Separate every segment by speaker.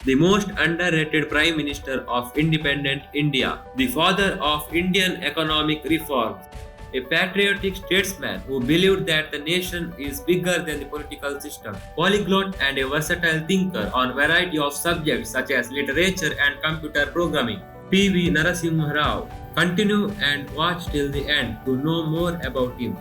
Speaker 1: the most underrated Prime Minister of independent India, the father of Indian economic reforms, a patriotic statesman who believed that the nation is bigger than the political system, polyglot and a versatile thinker on a variety of subjects such as literature and computer programming. P.V. Narasimha Rao. Continue and watch till the end to know more about him.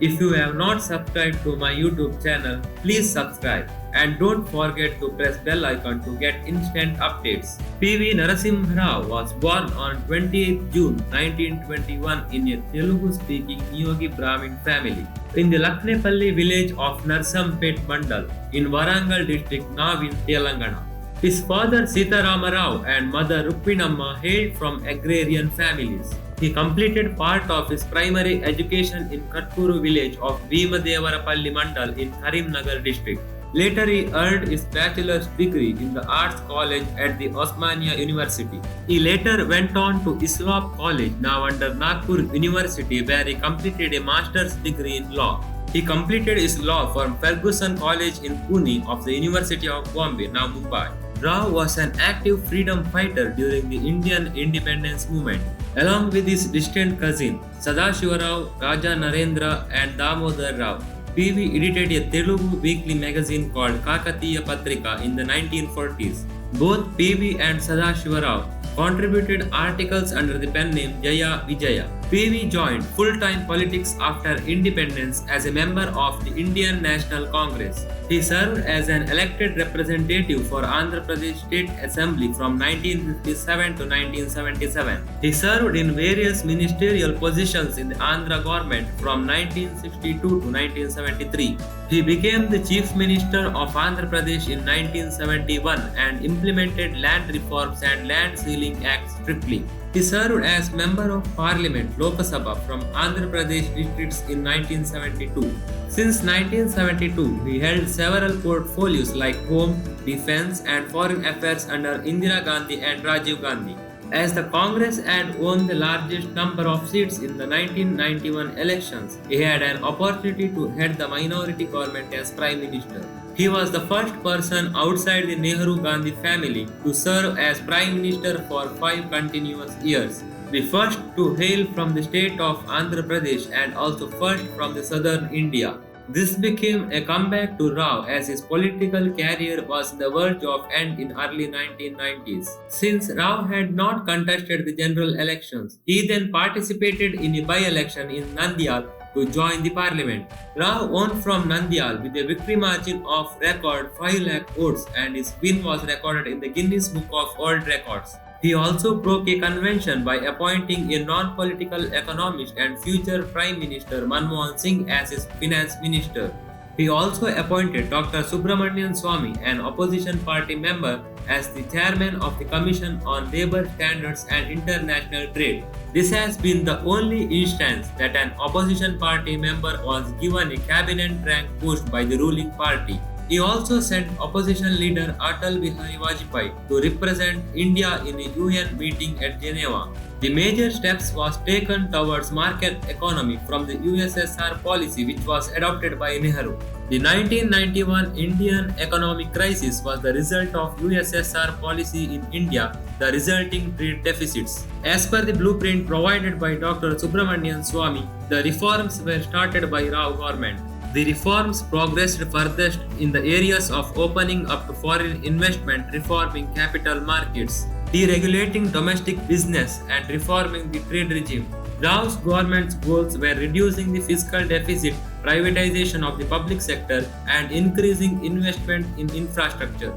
Speaker 1: If you have not subscribed to my YouTube channel, please subscribe and don't forget to press bell icon to get instant updates. P.V. Narasimha Rao was born on 28 June 1921 in a Telugu-speaking Niyogi Brahmin family in the Laknepalli village of Narsampet Mandal in Warangal district now in Telangana. His father Sitaramma Rao and mother Rukminamma hailed from agrarian families. He completed part of his primary education in Katkuru village of Bhimadevarapalli Mandal in Karimnagar district. Later he earned his bachelor's degree in the Arts College at the Osmania University. He later went on to Islop College, now under Nagpur University, where he completed a master's degree in law. He completed his law from Fergusson College in Pune of the University of Bombay, now Mumbai. Rao was an active freedom fighter during the Indian independence movement. Along with his distant cousin Sadashiva Rao, Raja Narendra and Damodar Rao, P.V. edited a Telugu weekly magazine called Kakatiya Patrika in the 1940s. Both P.V. and Sadashiva Rao contributed articles under the pen name Jaya Vijaya. P.V. joined full-time politics after independence as a member of the Indian National Congress. He served as an elected representative for Andhra Pradesh State Assembly from 1957 to 1977. He served in various ministerial positions in the Andhra government from 1962 to 1973. He became the Chief Minister of Andhra Pradesh in 1971 and implemented land reforms and land ceiling acts strictly. He served as Member of Parliament Lok Sabha from Andhra Pradesh districts in 1972. Since 1972, he held several portfolios like Home, Defence and Foreign Affairs under Indira Gandhi and Rajiv Gandhi. As the Congress had won the largest number of seats in the 1991 elections, he had an opportunity to head the minority government as Prime Minister. He was the first person outside the Nehru-Gandhi family to serve as Prime Minister for 5 continuous years. The first to hail from the state of Andhra Pradesh and also first from the southern India. This became a comeback to Rao as his political career was on the verge of end in early 1990s. Since Rao had not contested the general elections, he then participated in a by-election in Nandyal to join the parliament. Rao won from Nandyal with a victory margin of record 5 lakh votes and his win was recorded in the Guinness Book of World Records. He also broke a convention by appointing a non-political economist and future Prime Minister Manmohan Singh as his finance minister. He also appointed Dr. Subramanian Swamy, an opposition party member, as the chairman of the Commission on Labour Standards and International Trade. This has been the only instance that an opposition party member was given a cabinet rank post by the ruling party. He also sent opposition leader Atal Bihari Vajpayee to represent India in a UN meeting at Geneva. The major steps was taken towards market economy from the USSR policy which was adopted by Nehru. The 1991 Indian economic crisis was the result of USSR policy in India, the resulting trade deficits. As per the blueprint provided by Dr. Subramanian Swamy, the reforms were started by Rao government. The reforms progressed furthest in the areas of opening up to foreign investment, reforming capital markets, deregulating domestic business, and reforming the trade regime. Rao's government's goals were reducing the fiscal deficit, privatization of the public sector, and increasing investment in infrastructure.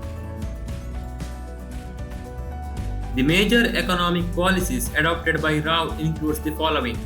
Speaker 1: The major economic policies adopted by Rao includes the following.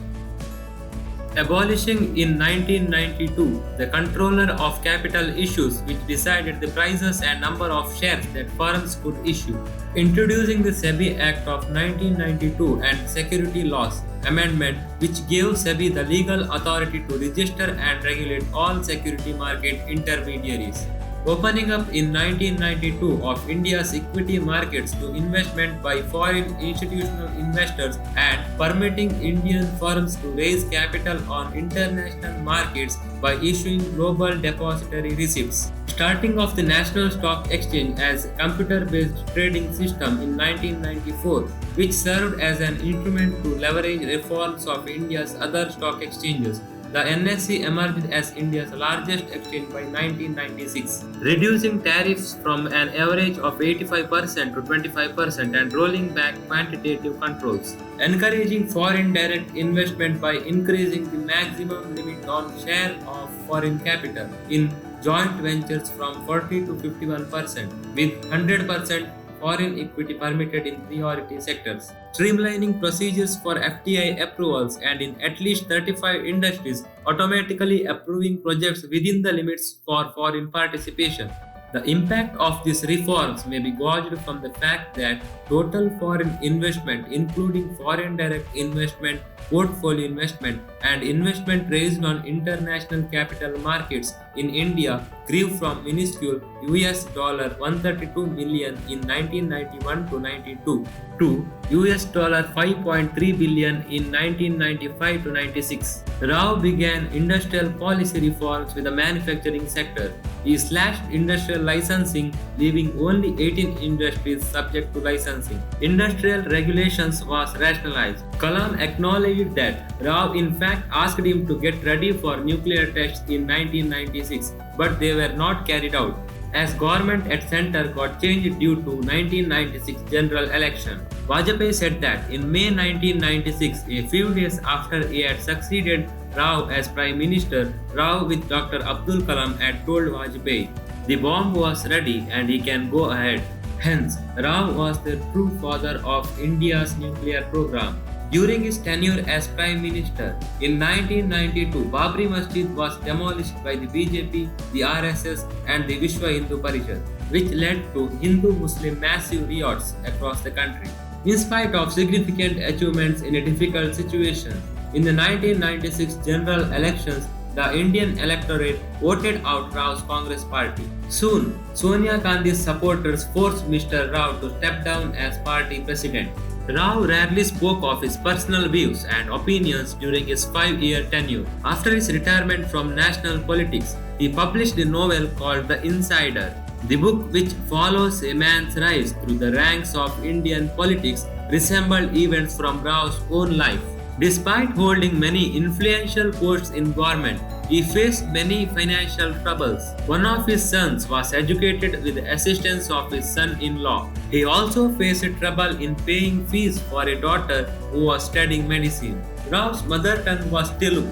Speaker 1: Abolishing in 1992 the Controller of Capital Issues which decided the prices and number of shares that firms could issue. Introducing the SEBI Act of 1992 and Security Laws Amendment which gave SEBI the legal authority to register and regulate all security market intermediaries. Opening up in 1992 of India's equity markets to investment by foreign institutional investors and permitting Indian firms to raise capital on international markets by issuing global depository receipts. Starting of the National Stock Exchange as a computer-based trading system in 1994, which served as an instrument to leverage reforms of India's other stock exchanges. The NSE emerged as India's largest exchange by 1996, reducing tariffs from an average of 85% to 25% and rolling back quantitative controls, encouraging foreign direct investment by increasing the maximum limit on share of foreign capital in joint ventures from 40 to 51%, with 100% foreign equity permitted in priority sectors, streamlining procedures for FDI approvals and in at least 35 industries automatically approving projects within the limits for foreign participation. The impact of these reforms may be gauged from the fact that total foreign investment, including foreign direct investment, portfolio investment, and investment raised on international capital markets in India, grew from minuscule US $132 million in 1991 to 92 to US $5.3 billion in 1995 to 96. Rao began industrial policy reforms with the manufacturing sector. He slashed industrial licensing, leaving only 18 industries subject to licensing. Industrial regulations was rationalized. Kalam acknowledged that Rao in fact asked him to get ready for nuclear tests in 1996, but they were not carried out, as government at center got changed due to 1996 general election. Vajpayee said that in May 1996, a few days after he had succeeded Rao as Prime Minister, Rao with Dr. Abdul Kalam had told Vajpayee, "The bomb was ready and he can go ahead." Hence, Rao was the true father of India's nuclear program. During his tenure as Prime Minister, in 1992, Babri Masjid was demolished by the BJP, the RSS, and the Vishwa Hindu Parishad, which led to Hindu-Muslim massive riots across the country. In spite of significant achievements in a difficult situation, in the 1996 general elections, the Indian electorate voted out Rao's Congress party. Soon, Sonia Gandhi's supporters forced Mr. Rao to step down as party president. Rao rarely spoke of his personal views and opinions during his 5-year tenure. After his retirement from national politics, he published a novel called The Insider. The book, which follows a man's rise through the ranks of Indian politics, resembled events from Rao's own life. Despite holding many influential posts in government, he faced many financial troubles. One of his sons was educated with the assistance of his son-in-law. He also faced trouble in paying fees for a daughter who was studying medicine. Rao's mother tongue was Telugu,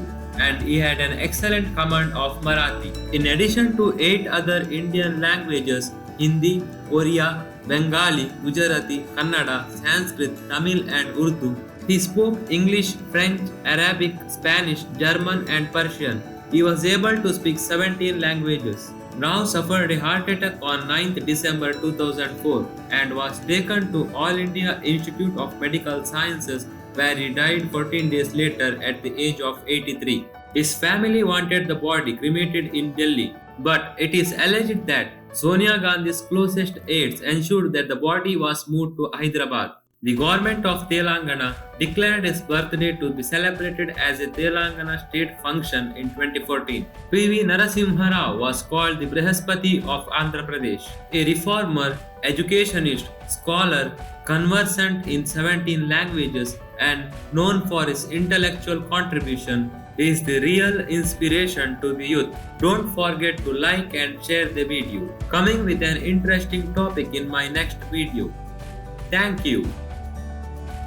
Speaker 1: and he had an excellent command of Marathi. In addition to 8 other Indian languages, Hindi, Oriya, Bengali, Gujarati, Kannada, Sanskrit, Tamil, and Urdu, he spoke English, French, Arabic, Spanish, German, and Persian. He was able to speak 17 languages. Rao suffered a heart attack on 9th December 2004 and was taken to All India Institute of Medical Sciences, where he died 14 days later at the age of 83. His family wanted the body cremated in Delhi, but it is alleged that Sonia Gandhi's closest aides ensured that the body was moved to Hyderabad. The government of Telangana declared his birthday to be celebrated as a Telangana state function in 2014. P.V. Narasimha Rao was called the Brihaspati of Andhra Pradesh. A reformer, educationist, scholar, conversant in 17 languages, and known for his intellectual contribution, is the real inspiration to the youth. Don't forget to like and share the video. Coming with an interesting topic in my next video. Thank you.